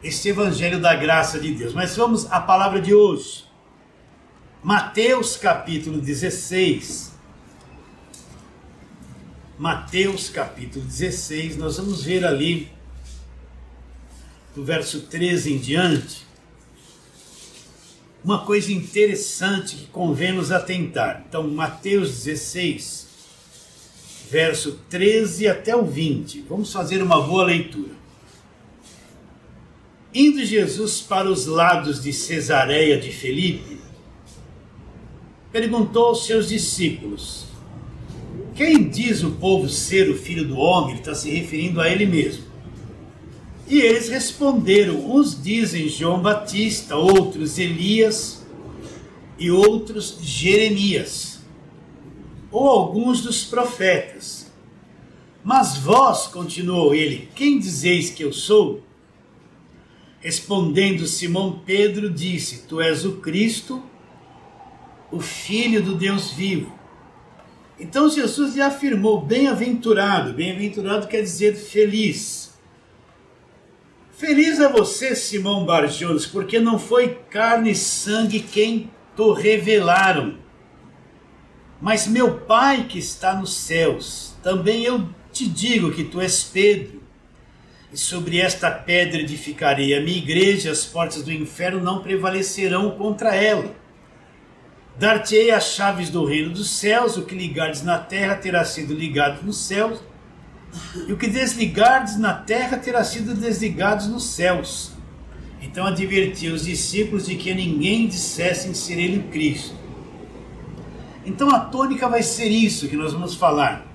este evangelho da graça de Deus. Mas vamos à palavra de hoje. Mateus capítulo 16. Mateus capítulo 16, nós vamos ver ali, do verso 13 em diante, uma coisa interessante que convém nos atentar. Então, Mateus 16, verso 13 até o 20. Vamos fazer uma boa leitura. Indo Jesus para os lados de Cesareia de Filipe, perguntou aos seus discípulos: quem diz o povo ser o Filho do Homem? Ele está se referindo a ele mesmo. E eles responderam: uns dizem João Batista, outros Elias e outros Jeremias, ou alguns dos profetas. Mas vós, continuou ele, quem dizeis que eu sou? Respondendo Simão Pedro, disse: tu és o Cristo, o Filho do Deus vivo. Então Jesus lhe afirmou: bem-aventurado. Bem-aventurado quer dizer feliz. Feliz é você, Simão Bar-Jonas, porque não foi carne e sangue quem te revelaram, mas meu Pai que está nos céus. Também eu te digo que tu és Pedro, e sobre esta pedra edificarei a minha igreja, as portas do inferno não prevalecerão contra ela. Dar-te-ei as chaves do reino dos céus, o que ligardes na terra terá sido ligado nos céus, e o que desligardes na terra terá sido desligado nos céus. Então advertiu os discípulos de que ninguém dissessem ser ele o Cristo. Então a tônica vai ser isso que nós vamos falar.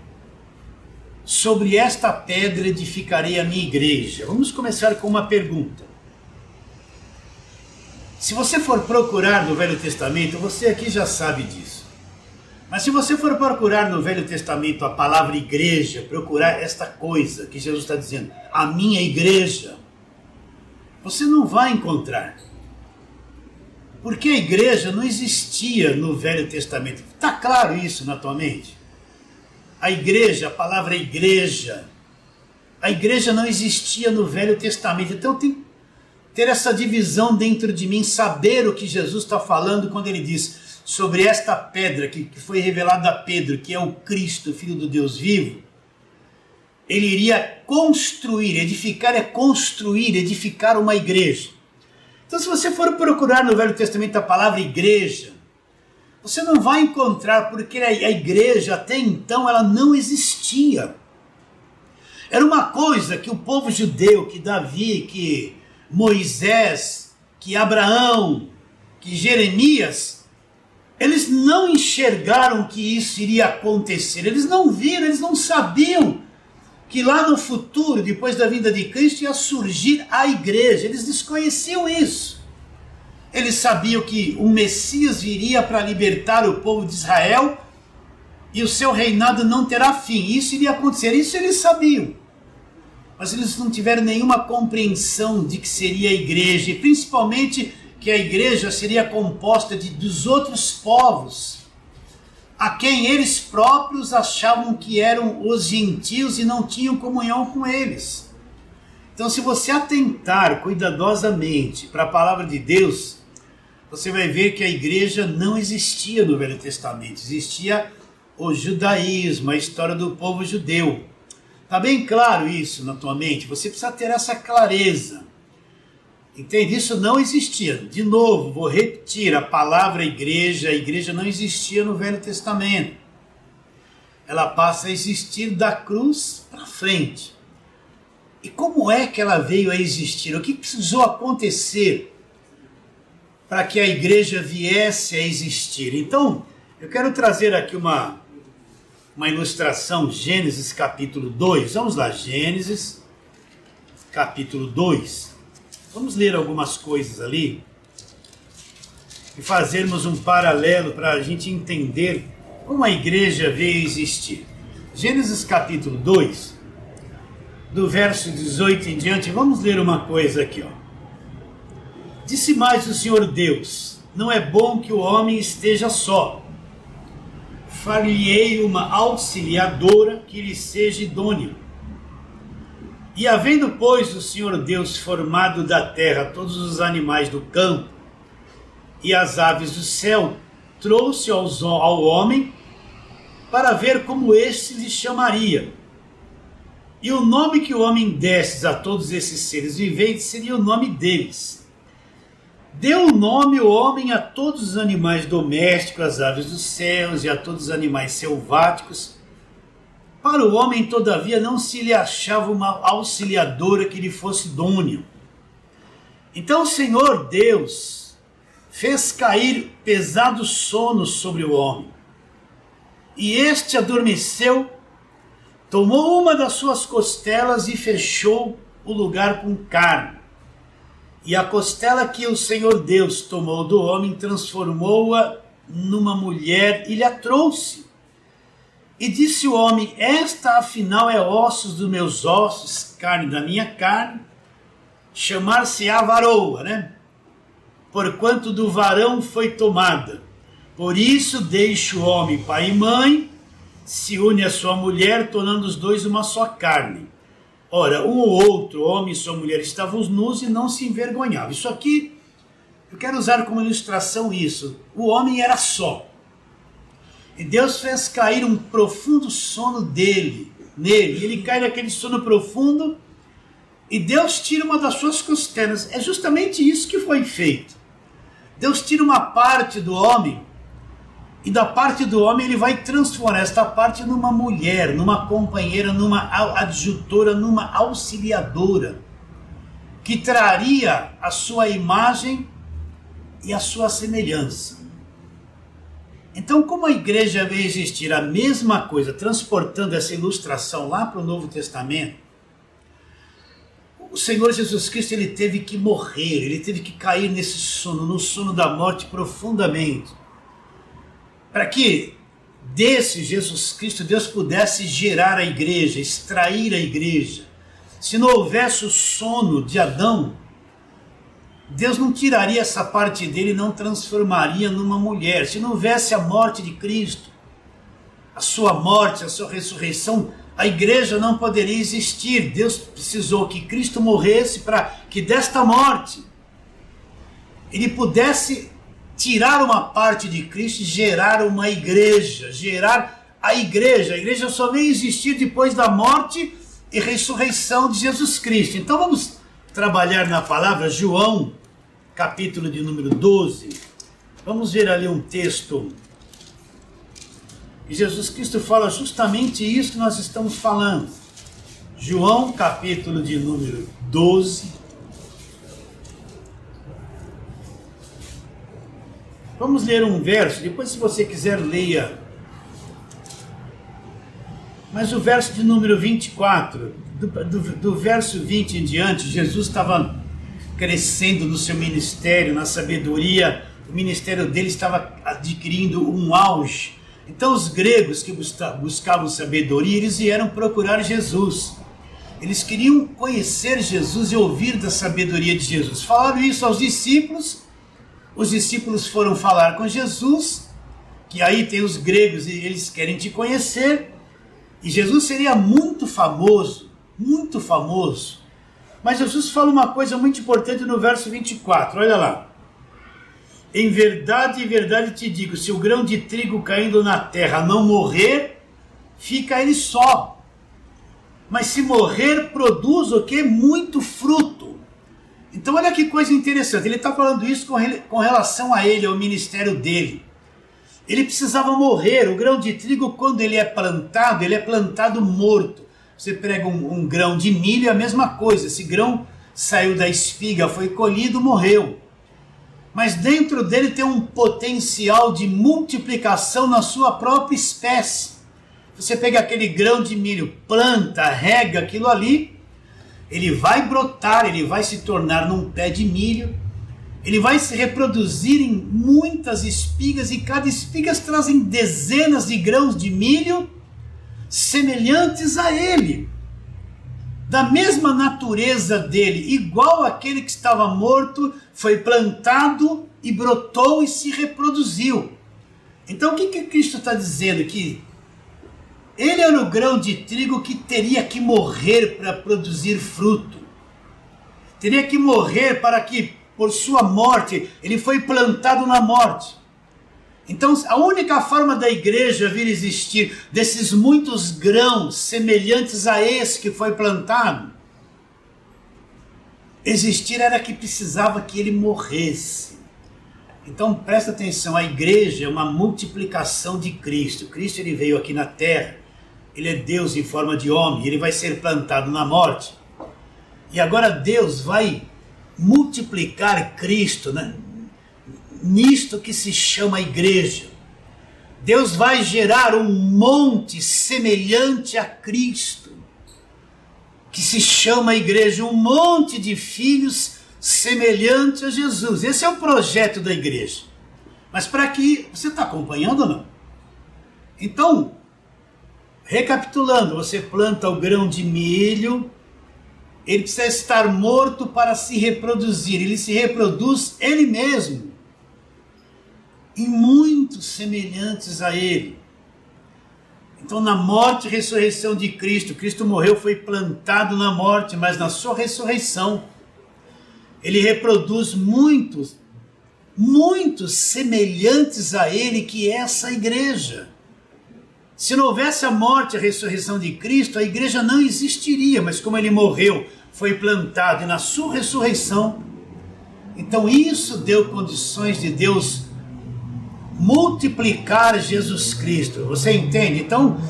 Sobre esta pedra edificarei a minha igreja. Vamos começar com uma pergunta. Se você for procurar no Velho Testamento, você aqui já sabe disso. Mas se você for procurar no Velho Testamento a palavra igreja, procurar esta coisa que Jesus está dizendo, a minha igreja, você não vai encontrar. Porque a igreja não existia no Velho Testamento. Está claro isso na tua mente? A igreja, a palavra igreja, a igreja não existia no Velho Testamento. Então tem que ter essa divisão dentro de mim, saber o que Jesus está falando quando ele diz sobre esta pedra que foi revelada a Pedro, que é o Cristo, Filho do Deus vivo. Ele iria construir, edificar é construir, edificar uma igreja. Então se você for procurar no Velho Testamento a palavra igreja, você não vai encontrar, porque a igreja até então ela não existia. Era uma coisa que o povo judeu, que Davi, que Moisés, que Abraão, que Jeremias, eles não enxergaram que isso iria acontecer. Eles não viram, eles não sabiam que lá no futuro, depois da vinda de Cristo, ia surgir a igreja. Eles desconheciam isso. Eles sabiam que um Messias viria para libertar o povo de Israel e o seu reinado não terá fim. Isso iria acontecer, isso eles sabiam. Mas eles não tiveram nenhuma compreensão de que seria a igreja, e principalmente que a igreja seria composta dos outros povos, a quem eles próprios achavam que eram os gentios e não tinham comunhão com eles. Então, se você atentar cuidadosamente para a palavra de Deus, você vai ver que a igreja não existia no Velho Testamento. Existia o judaísmo, a história do povo judeu. Está bem claro isso na tua mente? Você precisa ter essa clareza. Entende? Isso não existia. De novo, vou repetir, a palavra igreja, a igreja não existia no Velho Testamento. Ela passa a existir da cruz para frente. E como é que ela veio a existir? O que precisou acontecer para que a igreja viesse a existir? Então, eu quero trazer aqui uma ilustração, Gênesis capítulo 2. Vamos lá, Gênesis capítulo 2. Vamos ler algumas coisas ali e fazermos um paralelo para a gente entender como a igreja veio a existir. Gênesis capítulo 2, do verso 18 em diante, vamos ler uma coisa aqui, ó. Disse mais o Senhor Deus: não é bom que o homem esteja só. Far-lhe-ei uma auxiliadora que lhe seja idônea. E havendo, pois, o Senhor Deus formado da terra todos os animais do campo e as aves do céu, trouxe ao homem para ver como este lhe chamaria. E o nome que o homem desse a todos esses seres viventes seria o nome deles. Deu o nome o homem a todos os animais domésticos, às aves dos céus e a todos os animais selváticos. Para o homem, todavia, não se lhe achava uma auxiliadora que lhe fosse idônea. Então o Senhor Deus fez cair pesado sono sobre o homem. E este adormeceu, tomou uma das suas costelas e fechou o lugar com carne. E a costela que o Senhor Deus tomou do homem, transformou-a numa mulher e lhe a trouxe. E disse o homem: esta afinal é ossos dos meus ossos, carne da minha carne, chamar-se-á varoa, né? Porquanto do varão foi tomada. Por isso deixa o homem pai e mãe, se une à sua mulher, tornando os dois uma só carne. Ora, um ou outro, homem e sua mulher, estavam nus e não se envergonhavam. Isso aqui, eu quero usar como ilustração isso. O homem era só. E Deus fez cair um profundo sono nele. Ele cai naquele sono profundo e Deus tira uma das suas costelas. É justamente isso que foi feito. Deus tira uma parte do homem e da parte do homem ele vai transformar esta parte numa mulher, numa companheira, numa adjutora, numa auxiliadora, que traria a sua imagem e a sua semelhança. Então, como a igreja veio existir a mesma coisa, transportando essa ilustração lá para o Novo Testamento, o Senhor Jesus Cristo ele teve que morrer, ele teve que cair nesse sono, no sono da morte profundamente, para que desse Jesus Cristo Deus pudesse gerar a igreja, extrair a igreja. Se não houvesse o sono de Adão, Deus não tiraria essa parte dele e não transformaria numa mulher. Se não houvesse a morte de Cristo, a sua morte, a sua ressurreição, a igreja não poderia existir. Deus precisou que Cristo morresse para que desta morte ele pudesse tirar uma parte de Cristo e gerar uma igreja, gerar a igreja. A igreja só veio existir depois da morte e ressurreição de Jesus Cristo. Então vamos trabalhar na palavra João, capítulo de número 12. Vamos ver ali um texto. E Jesus Cristo fala justamente isso que nós estamos falando. João, capítulo de número 12. Vamos ler um verso, depois se você quiser leia. Mas o verso de número 24, do verso 20 em diante, Jesus estava crescendo no seu ministério, na sabedoria, o ministério dele estava adquirindo um auge. Então os gregos que buscavam sabedoria, eles vieram procurar Jesus. Eles queriam conhecer Jesus e ouvir da sabedoria de Jesus. Falaram isso aos discípulos. Os discípulos foram falar com Jesus, que aí tem os gregos e eles querem te conhecer. E Jesus seria muito famoso, muito famoso. Mas Jesus fala uma coisa muito importante no verso 24, olha lá. Em verdade te digo, se o grão de trigo caindo na terra não morrer, fica ele só. Mas se morrer, produz o quê? Muito fruto. Então olha que coisa interessante, ele está falando isso com relação a ele, ao ministério dele. Ele precisava morrer. O grão de trigo, quando ele é plantado morto. Você pega um grão de milho, é a mesma coisa. Esse grão saiu da espiga, foi colhido, morreu. Mas dentro dele tem um potencial de multiplicação na sua própria espécie. Você pega aquele grão de milho, planta, rega aquilo ali, ele vai brotar, ele vai se tornar num pé de milho, ele vai se reproduzir em muitas espigas, e cada espiga trazem dezenas de grãos de milho semelhantes a ele, da mesma natureza dele, igual aquele que estava morto, foi plantado e brotou e se reproduziu. Então o que Cristo está dizendo? Que Ele era o grão de trigo que teria que morrer para produzir fruto. Teria que morrer para que, por sua morte, ele foi plantado na morte. Então, a única forma da igreja vir existir, desses muitos grãos semelhantes a esse que foi plantado, existir era que precisava que ele morresse. Então, presta atenção, a igreja é uma multiplicação de Cristo. Cristo ele veio aqui na terra, ele é Deus em forma de homem, ele vai ser plantado na morte. E agora Deus vai multiplicar Cristo, né? Nisto que se chama igreja. Deus vai gerar um monte semelhante a Cristo, que se chama igreja, um monte de filhos semelhante a Jesus. Esse é o projeto da igreja. Mas para que... Você está acompanhando ou não? Então, recapitulando, você planta o grão de milho, ele precisa estar morto para se reproduzir. Ele se reproduz ele mesmo, e muitos semelhantes a ele. Então, na morte e ressurreição de Cristo, Cristo morreu, foi plantado na morte, mas na sua ressurreição, ele reproduz muitos semelhantes a ele, que é essa igreja. Se não houvesse a morte e a ressurreição de Cristo, a igreja não existiria, mas como ele morreu, foi plantado, e na sua ressurreição, então isso deu condições de Deus multiplicar Jesus Cristo. Você entende? Então,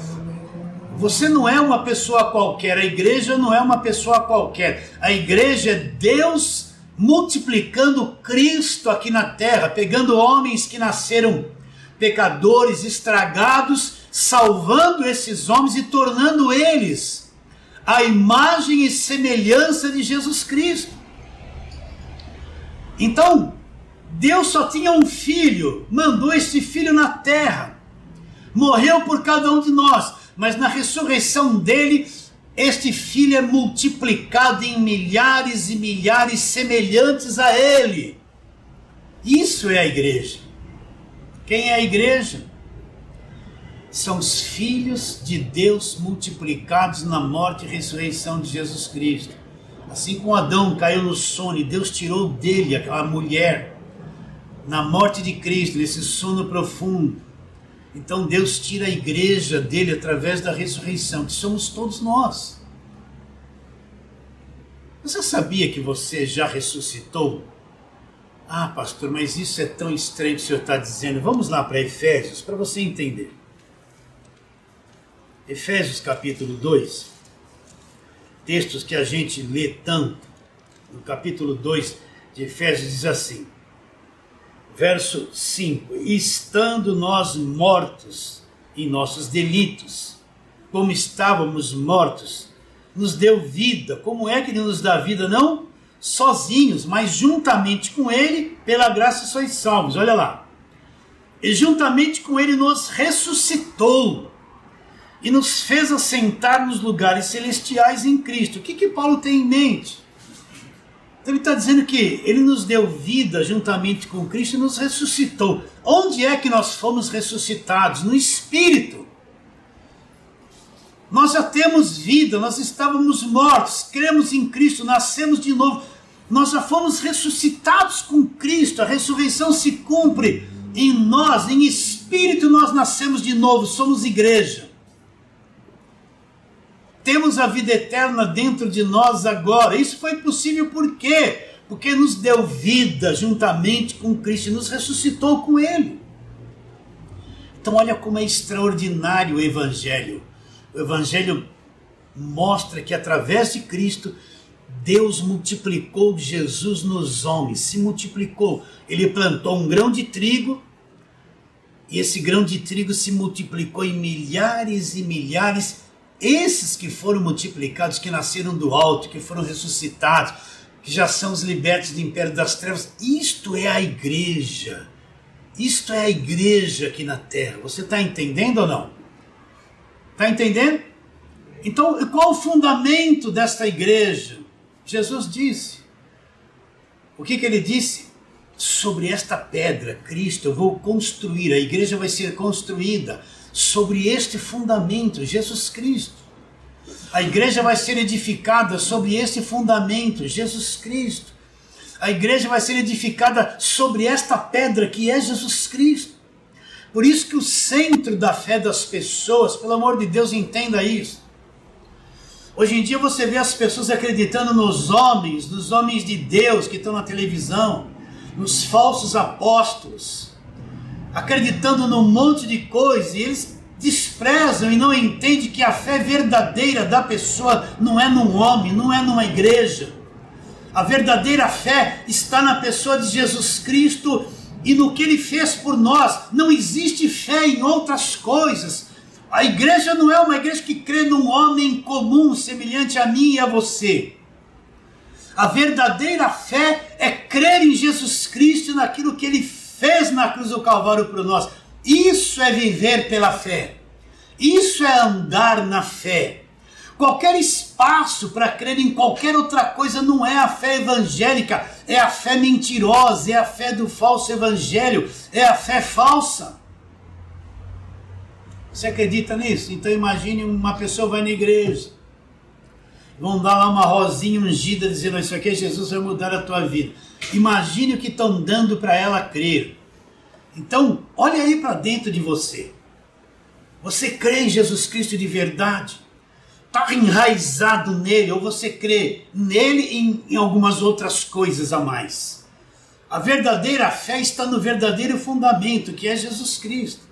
você não é uma pessoa qualquer, a igreja não é uma pessoa qualquer. A igreja é Deus multiplicando Cristo aqui na terra, pegando homens que nasceram pecadores, estragados, salvando esses homens e tornando eles a imagem e semelhança de Jesus Cristo. Então, Deus só tinha um filho, mandou esse filho na terra, morreu por cada um de nós, mas na ressurreição dele, este filho é multiplicado em milhares e milhares semelhantes a ele. Isso é a igreja. Quem é a igreja? São os filhos de Deus multiplicados na morte e ressurreição de Jesus Cristo. Assim como Adão caiu no sono e Deus tirou dele aquela mulher, na morte de Cristo, nesse sono profundo. Então Deus tira a igreja dele através da ressurreição, que somos todos nós. Você sabia que você já ressuscitou? Ah, pastor, mas isso é tão estranho que o senhor está dizendo. Vamos lá para Efésios, para você entender. Efésios capítulo 2, textos que a gente lê tanto. No capítulo 2 de Efésios diz assim, verso 5, estando nós mortos em nossos delitos, como estávamos mortos, nos deu vida. Como é que ele nos dá vida? Não sozinhos, mas juntamente com ele, pela graça sois salvos. Olha lá. E juntamente com ele nos ressuscitou e nos fez assentar nos lugares celestiais em Cristo. O que Paulo tem em mente? Então ele está dizendo que ele nos deu vida juntamente com Cristo e nos ressuscitou. Onde é que nós fomos ressuscitados? No Espírito. Nós já temos vida, nós estávamos mortos, cremos em Cristo, nascemos de novo. Nós já fomos ressuscitados com Cristo, a ressurreição se cumpre em nós, em Espírito nós nascemos de novo, somos igreja. Temos a vida eterna dentro de nós agora. Isso foi possível por quê? Porque nos deu vida juntamente com Cristo e nos ressuscitou com Ele. Então olha como é extraordinário o Evangelho. O Evangelho mostra que através de Cristo, Deus multiplicou Jesus nos homens, se multiplicou. Ele plantou um grão de trigo, e esse grão de trigo se multiplicou em milhares e milhares. Esses que foram multiplicados, que nasceram do alto, que foram ressuscitados, que já são os libertos do império das trevas, isto é a igreja. Isto é a igreja aqui na terra. Você está entendendo ou não? Está entendendo? Então, qual o fundamento desta igreja? Jesus disse. O que ele disse? Sobre esta pedra, Cristo, eu vou construir, a igreja vai ser construída sobre este fundamento, Jesus Cristo. A igreja vai ser edificada sobre este fundamento, Jesus Cristo. A igreja vai ser edificada sobre esta pedra que é Jesus Cristo. Por isso que o centro da fé das pessoas, pelo amor de Deus, entenda isso. Hoje em dia você vê as pessoas acreditando nos homens de Deus que estão na televisão, nos falsos apóstolos, acreditando num monte de coisa, e eles desprezam e não entendem que a fé verdadeira da pessoa não é num homem, não é numa igreja. A verdadeira fé está na pessoa de Jesus Cristo e no que Ele fez por nós. Não existe fé em outras coisas. A igreja não é uma igreja que crê num homem comum, semelhante a mim e a você. A verdadeira fé é crer em Jesus Cristo e naquilo que Ele fez na cruz do Calvário por nós. Isso é viver pela fé. Isso é andar na fé. Qualquer espaço para crer em qualquer outra coisa não é a fé evangélica, é a fé mentirosa, é a fé do falso evangelho, é a fé falsa. Você acredita nisso? Então imagine uma pessoa vai na igreja, vão dar lá uma rosinha ungida dizendo: isso aqui é Jesus, vai mudar a tua vida. Imagine o que estão dando para ela crer. Então olha aí para dentro de você. Você crê em Jesus Cristo de verdade? Está enraizado nele, ou você crê nele e em algumas outras coisas a mais? A verdadeira fé está no verdadeiro fundamento, que é Jesus Cristo.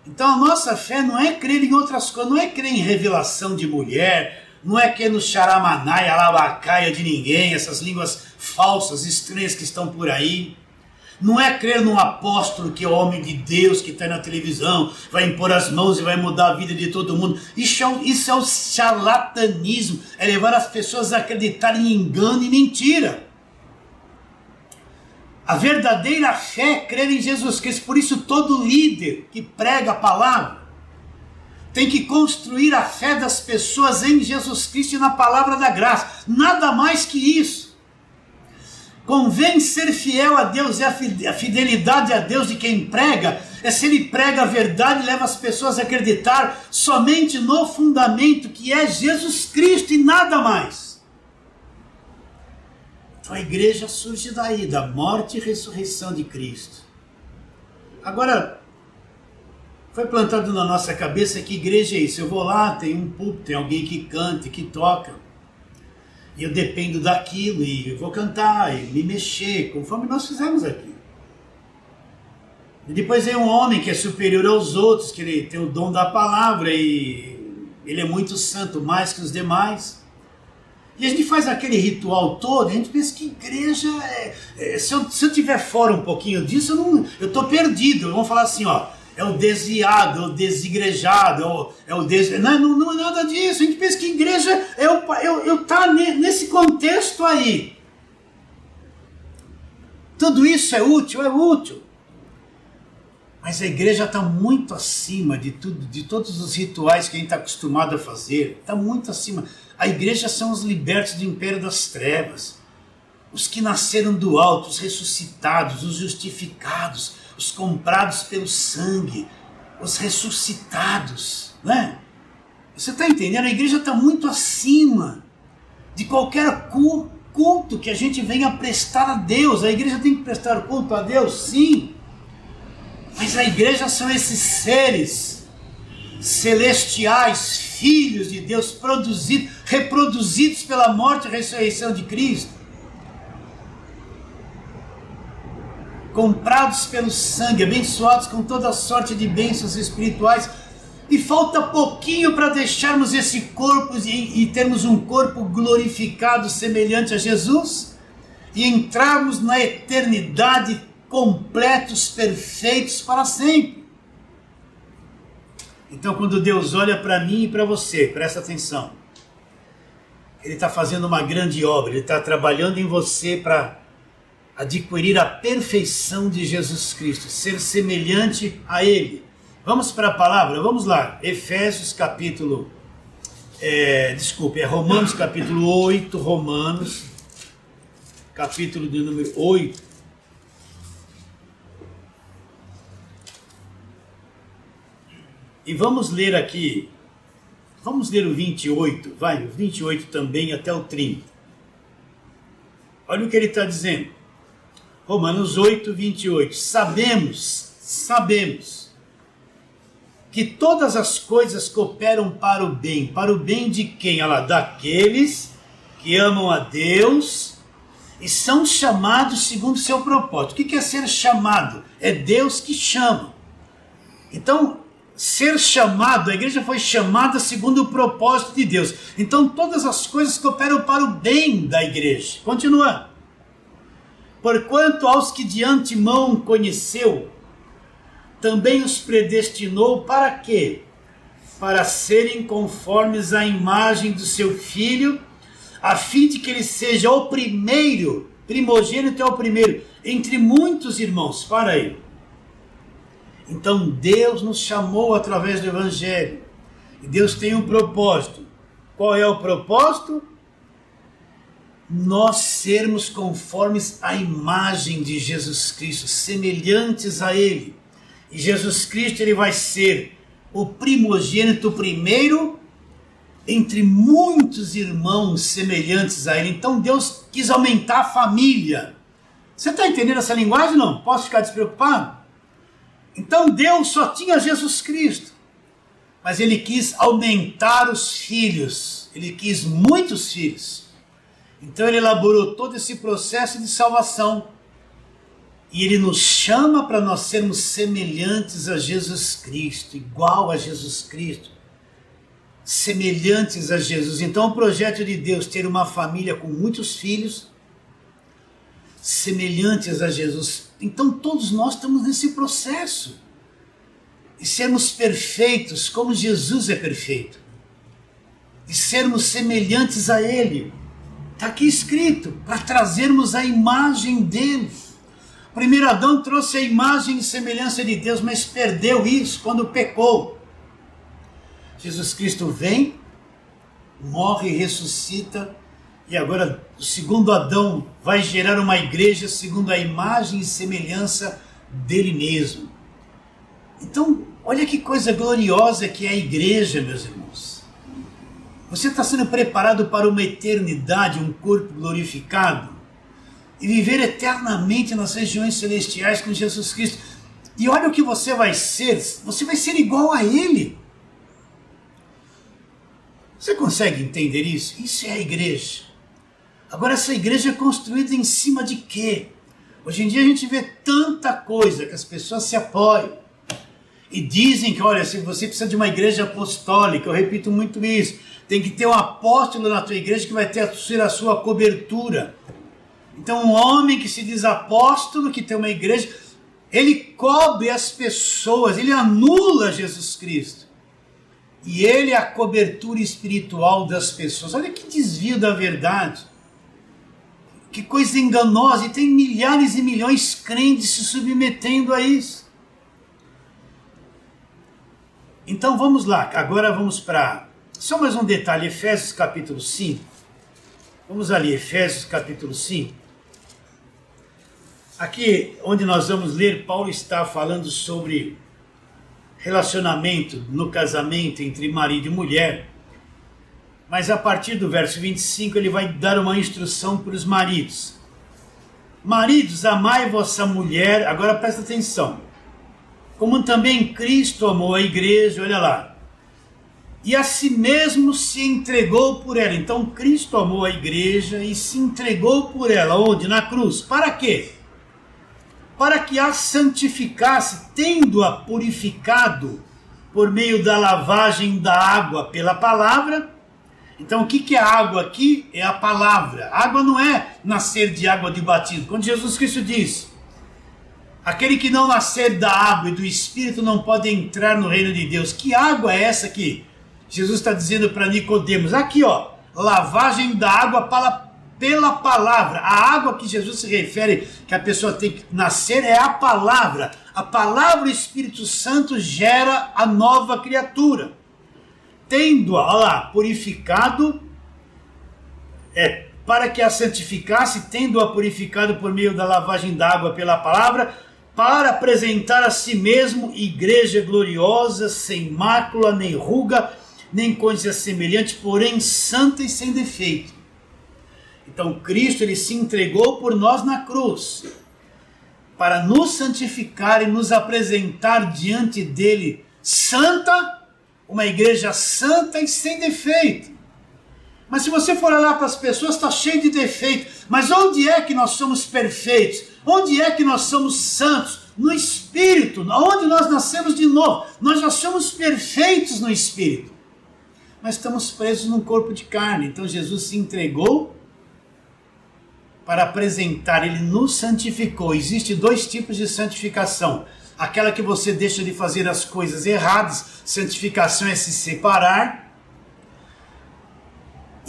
Então a nossa fé não é crer em outras coisas, não é crer em revelação de mulher, não é crer no xaramanai, alabacaia de ninguém, essas línguas falsas, estranhas que estão por aí. Não é crer num apóstolo que é homem de Deus, que está na televisão, vai impor as mãos e vai mudar a vida de todo mundo. Isso é o charlatanismo, é levar as pessoas a acreditarem em engano e mentira. A verdadeira fé é crer em Jesus Cristo. Por isso todo líder que prega a palavra tem que construir a fé das pessoas em Jesus Cristo e na palavra da graça. Nada mais que isso. Convém ser fiel a Deus, e a fidelidade a Deus de quem prega é se ele prega a verdade e leva as pessoas a acreditar somente no fundamento que é Jesus Cristo e nada mais. Então a igreja surge daí, da morte e ressurreição de Cristo. Agora, foi plantado na nossa cabeça que igreja é isso. Eu vou lá, tem um púlpito, tem alguém que canta, que toca. E eu dependo daquilo, e eu vou cantar, e me mexer, conforme nós fizemos aqui. E depois vem um homem que é superior aos outros, que ele tem o dom da palavra, e ele é muito santo, mais que os demais. E a gente faz aquele ritual todo, a gente pensa que igreja se eu tiver fora um pouquinho disso, eu estou perdido. Vamos falar assim, ó, é o desviado, é o desigrejado, não é nada disso. A gente pensa que igreja tá nesse contexto aí. Tudo isso é útil. Mas a igreja está muito acima de tudo, de todos os rituais que a gente está acostumado a fazer. Está muito acima. A igreja são os libertos do império das trevas, os que nasceram do alto, os ressuscitados, os justificados, os comprados pelo sangue, os ressuscitados, né? Você está entendendo? A igreja está muito acima de qualquer culto que a gente venha prestar a Deus. A igreja tem que prestar culto a Deus, sim. Mas a igreja são esses seres celestiais, filhos de Deus, reproduzidos pela morte e ressurreição de Cristo. Comprados pelo sangue, abençoados com toda sorte de bênçãos espirituais, e falta pouquinho para deixarmos esse corpo e termos um corpo glorificado semelhante a Jesus, e entrarmos na eternidade completos, perfeitos para sempre. Então quando Deus olha para mim e para você, presta atenção, Ele está fazendo uma grande obra, Ele está trabalhando em você para adquirir a perfeição de Jesus Cristo, ser semelhante a Ele. Vamos para a palavra, vamos lá. Efésios capítulo, Romanos capítulo 8, Romanos, capítulo de número 8. E vamos ler aqui, vamos ler o 28, vai, o 28 também até o 30. Olha o que ele está dizendo. Romanos 8, 28. Sabemos que todas as coisas cooperam para o bem de quem? Olha lá, daqueles que amam a Deus e são chamados segundo o seu propósito. O que é ser chamado? É Deus que chama. Então, ser chamado, a igreja foi chamada segundo o propósito de Deus. Então, todas as coisas cooperam para o bem da igreja. Continua. Porquanto aos que de antemão conheceu, também os predestinou para quê? Para serem conformes à imagem do seu Filho, a fim de que ele seja o primeiro, primogênito é o primeiro, entre muitos irmãos. Para aí. Então Deus nos chamou através do Evangelho. E Deus tem um propósito. Qual é o propósito? Nós sermos conformes à imagem de Jesus Cristo, semelhantes a Ele. E Jesus Cristo, ele vai ser o primogênito primeiro entre muitos irmãos semelhantes a Ele. Então Deus quis aumentar a família. Você está entendendo essa linguagem? Não? Posso ficar despreocupado? Então Deus só tinha Jesus Cristo. Mas Ele quis aumentar os filhos. Ele quis muitos filhos. Então Ele elaborou todo esse processo de salvação. E Ele nos chama para nós sermos semelhantes a Jesus Cristo, igual a Jesus Cristo, semelhantes a Jesus. Então o projeto de Deus ter uma família com muitos filhos, semelhantes a Jesus. Então todos nós estamos nesse processo, e sermos perfeitos como Jesus é perfeito, e sermos semelhantes a Ele. Está aqui escrito, para trazermos a imagem dele. O primeiro Adão trouxe a imagem e semelhança de Deus, mas perdeu isso quando pecou. Jesus Cristo vem, morre e ressuscita, e agora o segundo Adão vai gerar uma igreja segundo a imagem e semelhança dele mesmo. Então, olha que coisa gloriosa que é a igreja, meus irmãos. Você está sendo preparado para uma eternidade, um corpo glorificado, e viver eternamente nas regiões celestiais com Jesus Cristo. E olha o que você vai ser igual a Ele. Você consegue entender isso? Isso é a igreja. Agora, essa igreja é construída em cima de quê? Hoje em dia a gente vê tanta coisa que as pessoas se apoiam e dizem que, olha, se você precisa de uma igreja apostólica, eu repito muito isso, tem que ter um apóstolo na tua igreja que vai ter a sua cobertura. Então um homem que se diz apóstolo, que tem uma igreja, ele cobre as pessoas, ele anula Jesus Cristo. E ele é a cobertura espiritual das pessoas. Olha que desvio da verdade. Que coisa enganosa. E tem milhares e milhões de crentes se submetendo a isso. Então vamos lá, agora vamos para... Só mais um detalhe, Efésios capítulo 5. Vamos ali, Efésios capítulo 5. Aqui, onde nós vamos ler, Paulo está falando sobre relacionamento no casamento entre marido e mulher. Mas a partir do verso 25, ele vai dar uma instrução para os maridos. Maridos, amai vossa mulher, agora presta atenção. Como também Cristo amou a igreja, olha lá. E a si mesmo se entregou por ela. Então Cristo amou a igreja e se entregou por ela. Onde? Na cruz. Para quê? Para que a santificasse, tendo-a purificado por meio da lavagem da água pela palavra. Então o que é a água aqui? É a palavra. A água não é nascer de água de batismo. Quando Jesus Cristo diz, aquele que não nascer da água e do Espírito não pode entrar no reino de Deus. Que água é essa aqui? Jesus está dizendo para Nicodemos, aqui ó, lavagem da água pela palavra. A água que Jesus se refere, que a pessoa tem que nascer, é a palavra. A palavra do Espírito Santo gera a nova criatura. Tendo-a, olha lá, purificado, para que a santificasse, tendo-a purificado por meio da lavagem da água pela palavra, para apresentar a si mesmo igreja gloriosa, sem mácula, nem ruga, nem coisa semelhante, porém santa e sem defeito. Então Cristo, ele se entregou por nós na cruz, para nos santificar e nos apresentar diante dele santa, uma igreja santa e sem defeito. Mas se você for olhar para as pessoas, está cheio de defeito. Mas onde é que nós somos perfeitos? Onde é que nós somos santos? No Espírito, onde nós nascemos de novo. Nós já somos perfeitos no Espírito. Mas estamos presos num corpo de carne. Então Jesus se entregou para apresentar, ele nos santificou. Existem dois tipos de santificação. Aquela que você deixa de fazer as coisas erradas, santificação é se separar.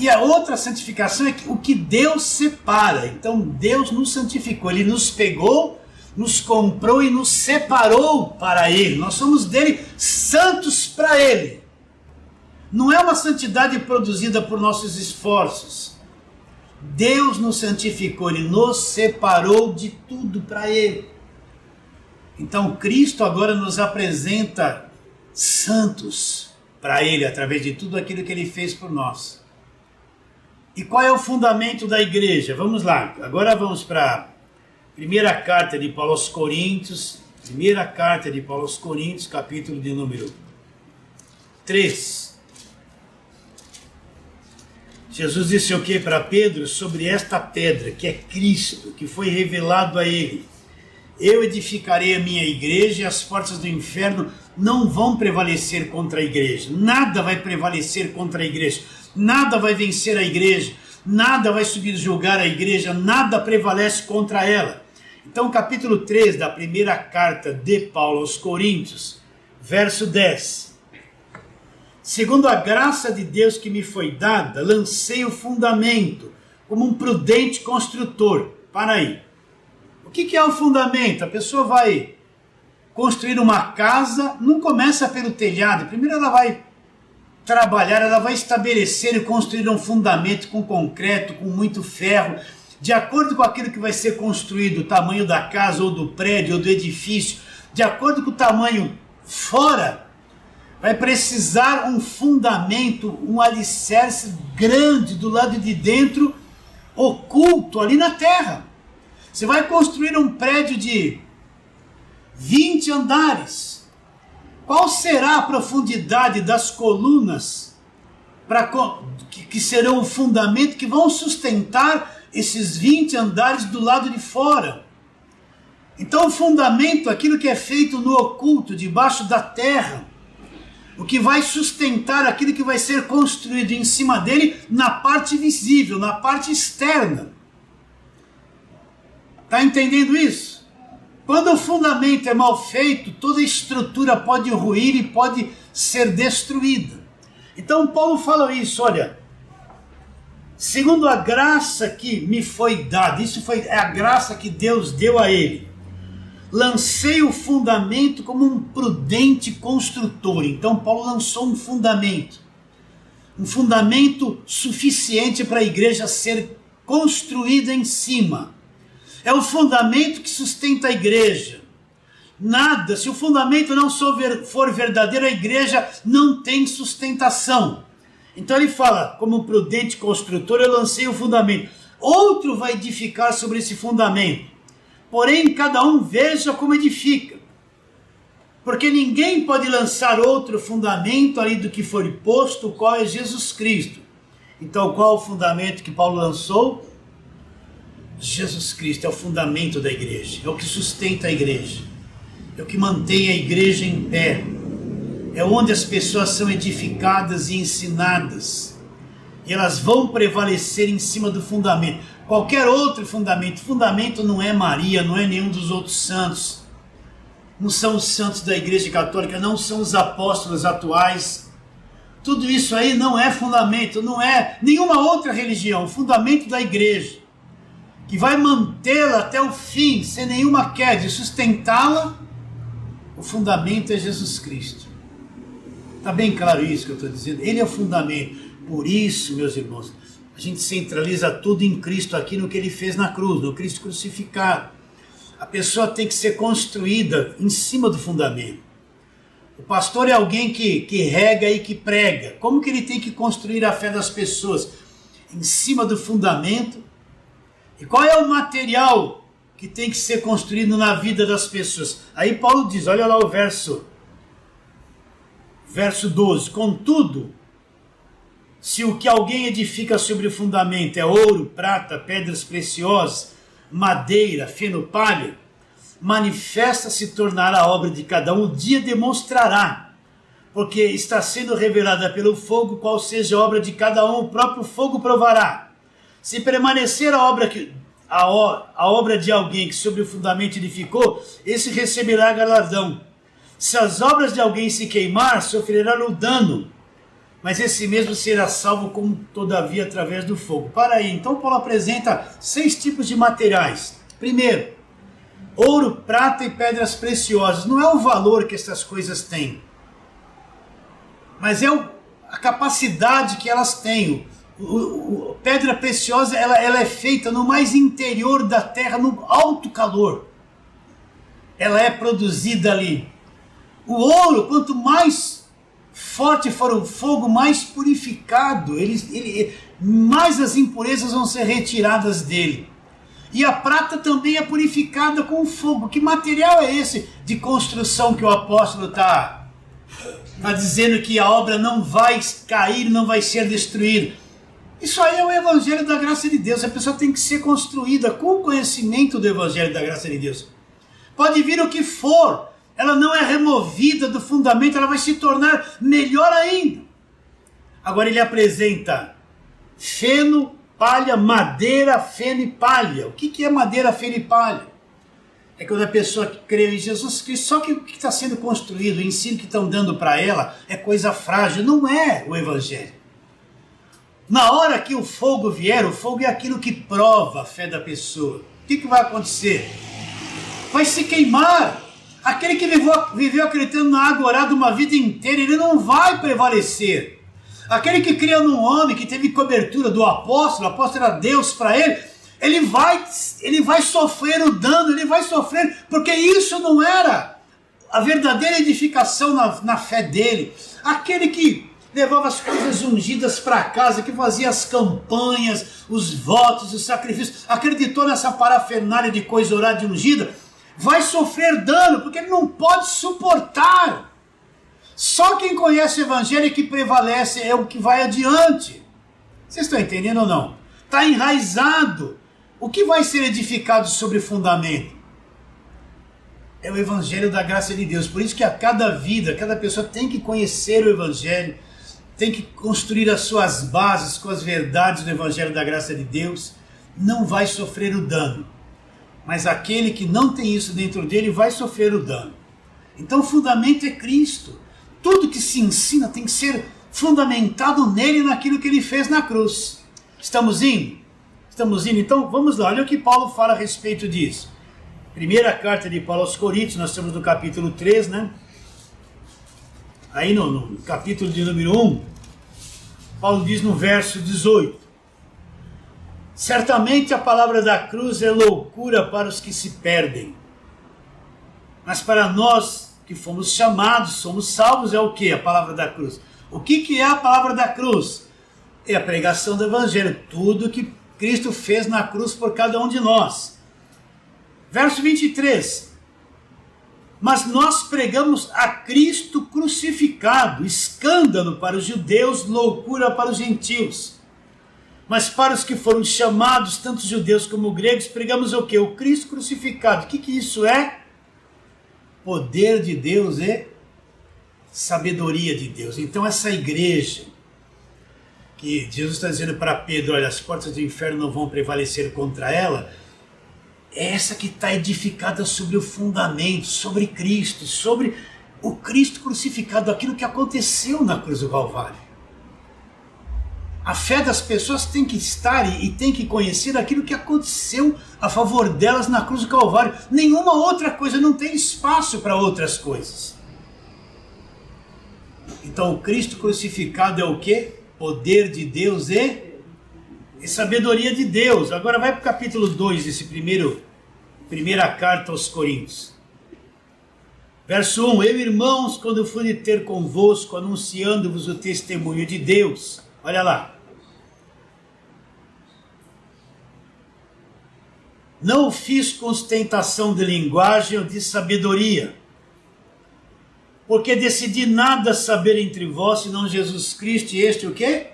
E a outra santificação é o que Deus separa. Então Deus nos santificou, ele nos pegou, nos comprou e nos separou para ele. Nós somos dele santos para ele. Não é uma santidade produzida por nossos esforços. Deus nos santificou, ele nos separou de tudo para ele. Então Cristo agora nos apresenta santos para ele, através de tudo aquilo que ele fez por nós. E qual é o fundamento da igreja? Vamos lá, agora vamos para a primeira carta de Paulo aos Coríntios, capítulo de número 3. Jesus disse o que para Pedro? Sobre esta pedra, que é Cristo, que foi revelado a ele. Eu edificarei a minha igreja e as portas do inferno não vão prevalecer contra a igreja. Nada vai prevalecer contra a igreja. Nada vai vencer a igreja. Nada vai subjugar a igreja. Nada prevalece contra ela. Então, capítulo 3 da primeira carta de Paulo aos Coríntios, verso 10. Segundo a graça de Deus que me foi dada, lancei o fundamento como um prudente construtor. Para aí. O que é o fundamento? A pessoa vai construir uma casa, não começa pelo telhado. Primeiro ela vai trabalhar, ela vai estabelecer e construir um fundamento com concreto, com muito ferro, de acordo com aquilo que vai ser construído, o tamanho da casa ou do prédio ou do edifício, de acordo com o tamanho fora, vai precisar um fundamento, um alicerce grande do lado de dentro, oculto ali na terra. Você vai construir um prédio de 20 andares. Qual será a profundidade das colunas que serão o fundamento que vão sustentar esses 20 andares do lado de fora? Então o fundamento, aquilo que é feito no oculto, debaixo da terra, o que vai sustentar aquilo que vai ser construído em cima dele na parte visível, na parte externa. Está entendendo isso? Quando o fundamento é mal feito, toda a estrutura pode ruir e pode ser destruída. Então Paulo fala isso, olha, segundo a graça que me foi dada, é a graça que Deus deu a ele, lancei o fundamento como um prudente construtor. Então Paulo lançou um fundamento suficiente para a igreja ser construída em cima. É o fundamento que sustenta a igreja. Nada, se o fundamento não for verdadeiro, a igreja não tem sustentação. Então ele fala, como um prudente construtor, eu lancei o fundamento. Outro vai edificar sobre esse fundamento. Porém, cada um veja como edifica. Porque ninguém pode lançar outro fundamento ali do que for posto, o qual é Jesus Cristo. Então, qual o fundamento que Paulo lançou? Jesus Cristo é o fundamento da igreja, é o que sustenta a igreja, é o que mantém a igreja em pé, é onde as pessoas são edificadas e ensinadas, e elas vão prevalecer em cima do fundamento. Qualquer outro fundamento não é Maria, não é nenhum dos outros santos, não são os santos da igreja católica, não são os apóstolos atuais. Tudo isso aí não é fundamento, não é nenhuma outra religião. O fundamento da igreja, que vai mantê-la até o fim, sem nenhuma queda, e sustentá-la, o fundamento é Jesus Cristo. Está bem claro isso que eu estou dizendo? Ele é o fundamento. Por isso, meus irmãos, a gente centraliza tudo em Cristo aqui, no que ele fez na cruz, no Cristo crucificado. A pessoa tem que ser construída em cima do fundamento. O pastor é alguém que rega e que prega. Como que ele tem que construir a fé das pessoas? Em cima do fundamento. E qual é o material que tem que ser construído na vida das pessoas? Aí Paulo diz, olha lá o verso 12. Contudo, se o que alguém edifica sobre o fundamento é ouro, prata, pedras preciosas, madeira, feno, palha, manifesta se tornará a obra de cada um, o dia demonstrará, porque está sendo revelada pelo fogo, qual seja a obra de cada um, o próprio fogo provará. Se permanecer a obra de alguém que sobre o fundamento edificou, esse receberá galardão. Se as obras de alguém se queimar, sofrerá o dano, mas esse mesmo será salvo, como todavia através do fogo. Para aí, então Paulo apresenta 6 tipos de materiais. Primeiro, ouro, prata e pedras preciosas. Não é o valor que essas coisas têm, mas é a capacidade que elas têm. Pedra preciosa, ela é feita no mais interior da terra, no alto calor. Ela é produzida ali. O ouro, quanto mais forte for o fogo, mais purificado, mais as impurezas vão ser retiradas dele. E a prata também é purificada com fogo. Que material é esse de construção que o apóstolo está dizendo que a obra não vai cair, não vai ser destruída? Isso aí é o evangelho da graça de Deus. A pessoa tem que ser construída com o conhecimento do evangelho da graça de Deus. Pode vir o que for, ela não é removida do fundamento, ela vai se tornar melhor ainda. Agora ele apresenta feno, palha, madeira, feno e palha. O que é madeira, feno e palha? É quando a pessoa crê em Jesus Cristo, só que o que está sendo construído, o ensino que estão dando para ela é coisa frágil, não é o evangelho. Na hora que o fogo vier, o fogo é aquilo que prova a fé da pessoa. O que vai acontecer? Vai se queimar. Aquele que viveu acreditando na água orada uma vida inteira, ele não vai prevalecer. Aquele que cria num homem, que teve cobertura do apóstolo, o apóstolo era Deus para ele, ele vai sofrer o dano, ele vai sofrer, porque isso não era a verdadeira edificação na fé dele. Aquele que levava as coisas ungidas para casa, que fazia as campanhas, os votos, os sacrifícios, acreditou nessa parafernália de coisa orada e ungida, vai sofrer dano, porque ele não pode suportar. Só quem conhece o evangelho e que prevalece é o que vai adiante. Vocês estão entendendo ou não? Está enraizado. O que vai ser edificado sobre fundamento? É o evangelho da graça de Deus. Por isso que a cada vida, cada pessoa tem que conhecer o evangelho, tem que construir as suas bases com as verdades do evangelho da graça de Deus. Não vai sofrer o dano. Mas aquele que não tem isso dentro dele vai sofrer o dano. Então o fundamento é Cristo. Tudo que se ensina tem que ser fundamentado nele e naquilo que ele fez na cruz. Estamos indo? Estamos indo? Então vamos lá, olha o que Paulo fala a respeito disso. Primeira carta de Paulo aos Coríntios, nós estamos no capítulo 3, né? Aí no capítulo de número 1, Paulo diz no verso 18: certamente a palavra da cruz é loucura para os que se perdem, mas para nós que fomos chamados, somos salvos, é o que? A palavra da cruz. O que é a palavra da cruz? É a pregação do evangelho, tudo que Cristo fez na cruz por cada um de nós. Verso 23. Mas nós pregamos a Cristo crucificado, escândalo para os judeus, loucura para os gentios. Mas para os que foram chamados, tanto judeus como gregos, pregamos o que? O Cristo crucificado. O que isso é? Poder de Deus e sabedoria de Deus. Então essa igreja, que Jesus está dizendo para Pedro, olha, as portas do inferno não vão prevalecer contra ela, é essa que está edificada sobre o fundamento, sobre Cristo, sobre o Cristo crucificado, aquilo que aconteceu na cruz do Calvário. A fé das pessoas tem que estar e tem que conhecer aquilo que aconteceu a favor delas na cruz do Calvário. Nenhuma outra coisa, não tem espaço para outras coisas. Então o Cristo crucificado é o quê? Poder de Deus e sabedoria de Deus. Agora vai para o capítulo 2 desse primeiro Primeira carta aos Coríntios. Verso 1, eu, irmãos, quando fui ter convosco, anunciando-vos o testemunho de Deus. Olha lá. Não o fiz com ostentação de linguagem ou de sabedoria, porque decidi nada saber entre vós, senão Jesus Cristo e este o quê?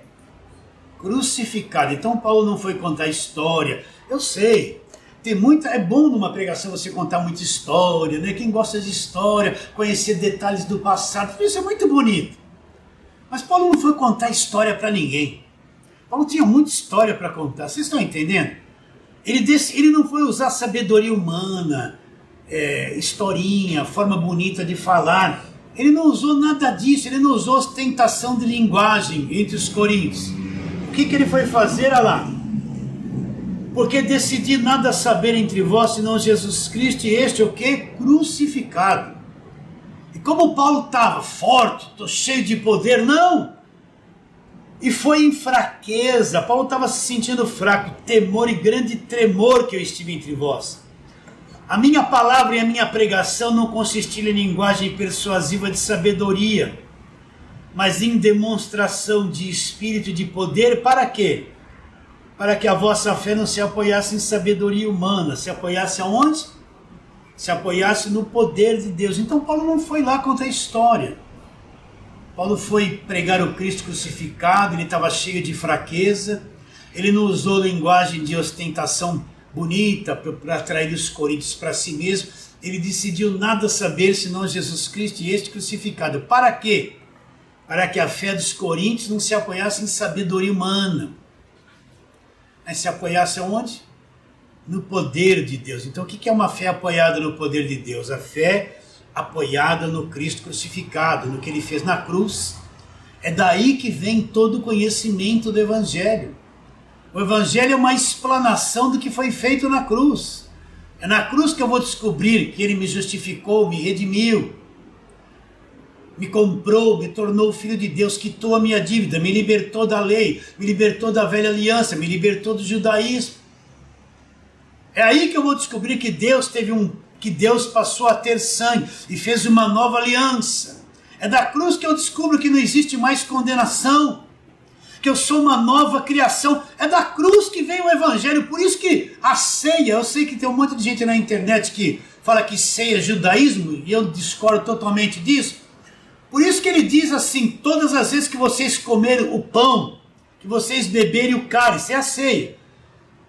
Crucificado. Então Paulo não foi contar história. Eu sei, é bom numa pregação você contar muita história, né? Quem gosta de história, conhecer detalhes do passado, tudo isso é muito bonito. Mas Paulo não foi contar história para ninguém. Paulo tinha muita história para contar, vocês estão entendendo? Ele não foi usar sabedoria humana, historinha, forma bonita de falar. Ele não usou nada disso, ele não usou ostentação de linguagem entre os coríntios. O que ele foi fazer? Olha lá. Porque decidi nada saber entre vós, senão Jesus Cristo e este o quê? Crucificado. E como Paulo estava forte, cheio de poder, não. E foi em fraqueza, Paulo estava se sentindo fraco, temor e grande tremor que eu estive entre vós. A minha palavra e a minha pregação não consistiram em linguagem persuasiva de sabedoria, mas em demonstração de espírito e de poder, para quê? Para que a vossa fé não se apoiasse em sabedoria humana, se apoiasse aonde? Se apoiasse no poder de Deus. Então Paulo não foi lá contar história. Paulo foi pregar o Cristo crucificado, ele estava cheio de fraqueza, ele não usou linguagem de ostentação bonita para atrair os coríntios para si mesmo, ele decidiu nada saber senão Jesus Cristo e este crucificado. Para quê? Para que a fé dos coríntios não se apoiasse em sabedoria humana, mas se apoiasse aonde? No poder de Deus. Então o que é uma fé apoiada no poder de Deus? A fé apoiada no Cristo crucificado, no que ele fez na cruz. É daí que vem todo o conhecimento do Evangelho. O Evangelho é uma explanação do que foi feito na cruz. É na cruz que eu vou descobrir que ele me justificou, me redimiu, me comprou, me tornou filho de Deus, quitou a minha dívida, me libertou da lei, me libertou da velha aliança, me libertou do judaísmo. É aí que eu vou descobrir que Deus passou a ter sangue e fez uma nova aliança. É da cruz que eu descubro que não existe mais condenação, que eu sou uma nova criação. É da cruz que vem o Evangelho. Por isso que a ceia, eu sei que tem um monte de gente na internet que fala que ceia é judaísmo, e eu discordo totalmente disso. Por isso que ele diz assim, todas as vezes que vocês comerem o pão, que vocês beberem o cálice, é a ceia.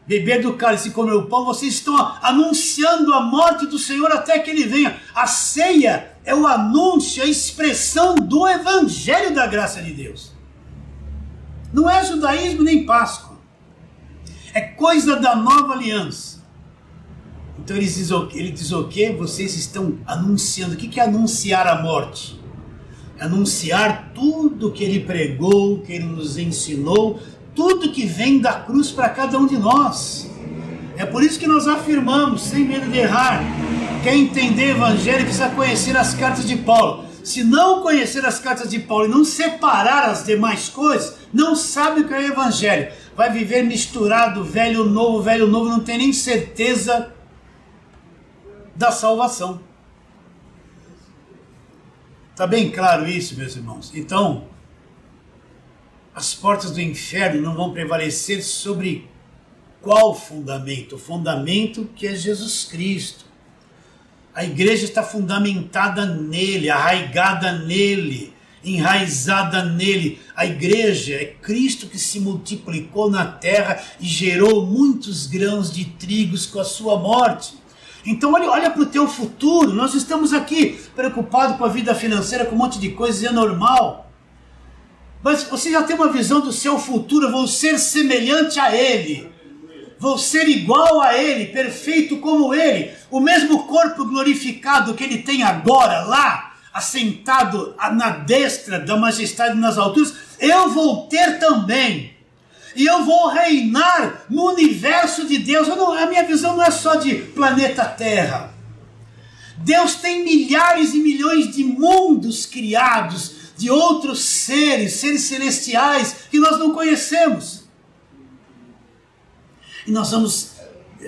Beber do cálice e comer o pão, vocês estão anunciando a morte do Senhor até que ele venha. A ceia é o anúncio, a expressão do Evangelho da graça de Deus. Não é judaísmo nem Páscoa. É coisa da nova aliança. Então ele diz o quê? Vocês estão anunciando. O que é anunciar a morte? Anunciar tudo que ele pregou, que ele nos ensinou, tudo que vem da cruz para cada um de nós. É por isso que nós afirmamos, sem medo de errar, quer entender o Evangelho precisa conhecer as cartas de Paulo. Se não conhecer as cartas de Paulo e não separar as demais coisas, não sabe o que é o Evangelho. Vai viver misturado, velho, novo, não tem nem certeza da salvação. Está bem claro isso, meus irmãos? Então, as portas do inferno não vão prevalecer sobre qual fundamento? O fundamento que é Jesus Cristo. A igreja está fundamentada nele, arraigada nele, enraizada nele. A igreja é Cristo que se multiplicou na terra e gerou muitos grãos de trigos com a sua morte. Então olha para o teu futuro. Nós estamos aqui preocupados com a vida financeira, com um monte de coisas, é normal. Mas você já tem uma visão do seu futuro. Vou ser semelhante a ele, vou ser igual a ele, perfeito como ele. O mesmo corpo glorificado que ele tem agora lá, assentado na destra da majestade nas alturas, eu vou ter também. E eu vou reinar no universo de Deus. A minha visão não é só de planeta Terra. Deus tem milhares e milhões de mundos criados, de outros seres celestiais que nós não conhecemos. E nós vamos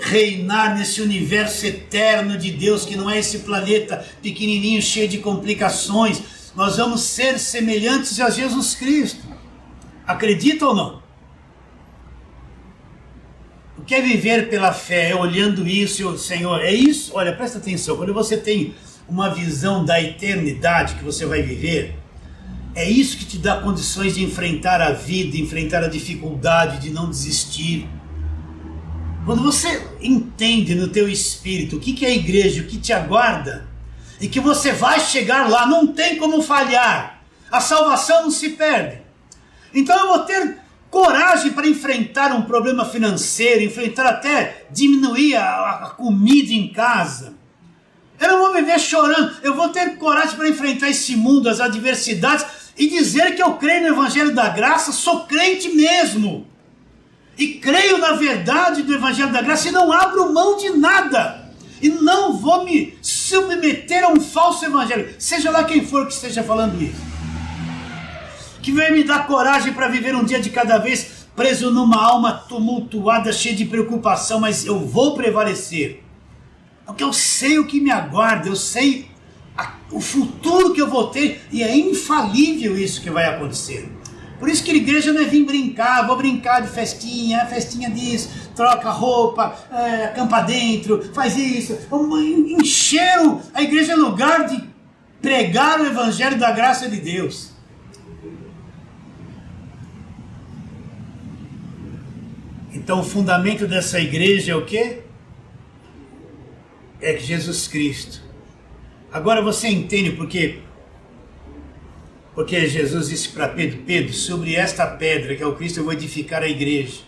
reinar nesse universo eterno de Deus, que não é esse planeta pequenininho, cheio de complicações. Nós vamos ser semelhantes a Jesus Cristo. Acredita ou não? O que é viver pela fé? É olhando isso, Senhor, é isso? Olha, presta atenção, quando você tem uma visão da eternidade que você vai viver, é isso que te dá condições de enfrentar a vida, enfrentar a dificuldade, de não desistir. Quando você entende no teu espírito o que é a igreja, o que te aguarda, e que você vai chegar lá, não tem como falhar, a salvação não se perde. Então eu vou ter coragem para enfrentar um problema financeiro, enfrentar até diminuir a comida em casa. Eu não vou viver chorando, eu vou ter coragem para enfrentar esse mundo, as adversidades, e dizer que eu creio no Evangelho da Graça, sou crente mesmo. E creio na verdade do Evangelho da Graça e não abro mão de nada. E não vou me submeter a um falso evangelho, seja lá quem for que esteja falando isso. Que vai me dar coragem para viver um dia de cada vez, preso numa alma tumultuada, cheia de preocupação, mas eu vou prevalecer. Porque eu sei o que me aguarda, eu sei o futuro que eu vou ter, e é infalível isso que vai acontecer. Por isso que a igreja não é vir brincar, vou brincar de festinha, festinha disso, troca roupa, acampa dentro, faz isso. Encheram a igreja é lugar de pregar o Evangelho da graça de Deus. Então o fundamento dessa igreja é o quê? É Jesus Cristo. Agora você entende por quê? Porque Jesus disse para Pedro, Pedro, sobre esta pedra que é o Cristo eu vou edificar a igreja.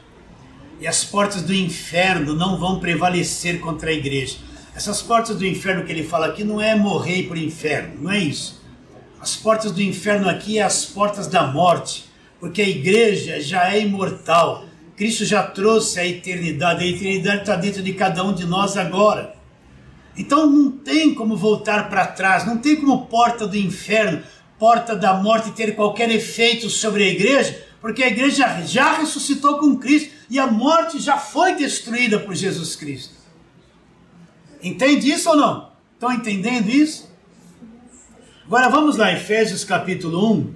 E as portas do inferno não vão prevalecer contra a igreja. Essas portas do inferno que ele fala aqui não é morrer por inferno, não é isso. As portas do inferno aqui é as portas da morte, porque a igreja já é imortal. Cristo já trouxe a eternidade está dentro de cada um de nós agora. Então não tem como voltar para trás, não tem como porta do inferno, porta da morte ter qualquer efeito sobre a igreja, porque a igreja já ressuscitou com Cristo e a morte já foi destruída por Jesus Cristo. Entende isso ou não? Estão entendendo isso? Agora vamos lá, Efésios capítulo 1.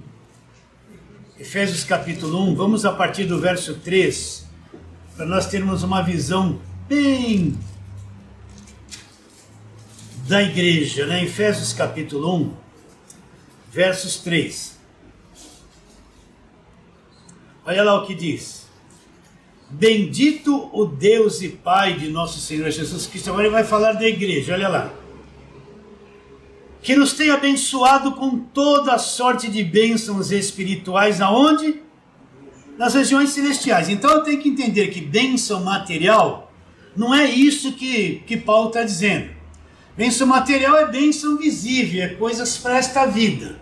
Efésios capítulo 1, vamos a partir do verso 3, para nós termos uma visão bem da igreja, né? Efésios capítulo 1, versos 3. Olha lá o que diz. Bendito o Deus e Pai de nosso Senhor Jesus Cristo. Agora ele vai falar da igreja, olha lá. Que nos tem abençoado com toda a sorte de bênçãos espirituais, aonde? Nas regiões celestiais. Então eu tenho que entender que bênção material não é isso que Paulo está dizendo. Bênção material é bênção visível, é coisas para esta vida.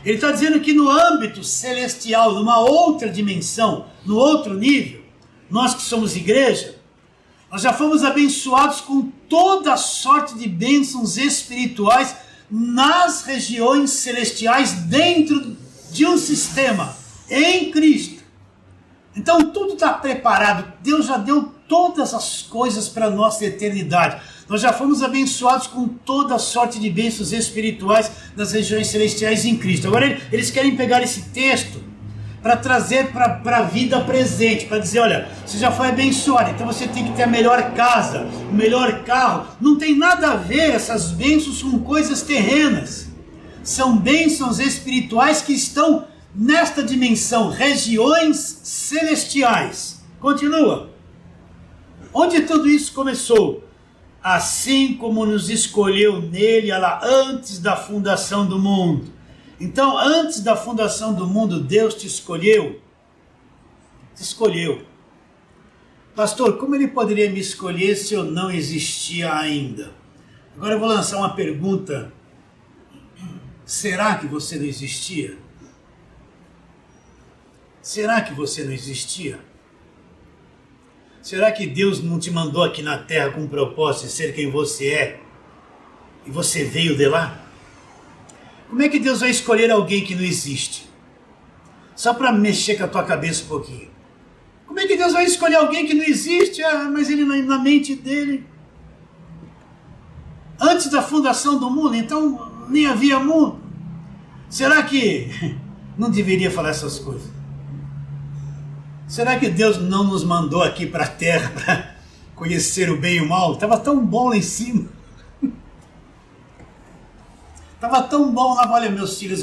Ele está dizendo que no âmbito celestial, numa outra dimensão, no outro nível, nós que somos igreja, nós já fomos abençoados com toda a sorte de bênçãos espirituais nas regiões celestiais, dentro de um sistema, em Cristo. Então tudo está preparado, Deus já deu todas as coisas para a nossa eternidade. Nós já fomos abençoados com toda a sorte de bênçãos espirituais nas regiões celestiais em Cristo. Agora eles querem pegar esse texto para trazer para a vida presente, para dizer, olha, você já foi abençoado, então você tem que ter a melhor casa, o melhor carro. Não tem nada a ver essas bênçãos com coisas terrenas. São bênçãos espirituais que estão nesta dimensão, regiões celestiais. Continua. Onde tudo isso começou? Assim como nos escolheu nele, ela antes da fundação do mundo. Então, antes da fundação do mundo, Deus te escolheu. Te escolheu. Pastor, como ele poderia me escolher se eu não existia ainda? Agora eu vou lançar uma pergunta. Será que você não existia? Será que você não existia? Será que Deus não te mandou aqui na terra com um propósito de ser quem você é? E você veio de lá? Como é que Deus vai escolher alguém que não existe? Só para mexer com a tua cabeça um pouquinho. Como é que Deus vai escolher alguém que não existe? Mas ele na mente dele. Antes da fundação do mundo, então nem havia mundo. Será que não deveria falar essas coisas? Será que Deus não nos mandou aqui para a terra para conhecer o bem e o mal? Estava tão bom lá em cima. Estava tão bom lá. Olha, meus filhos,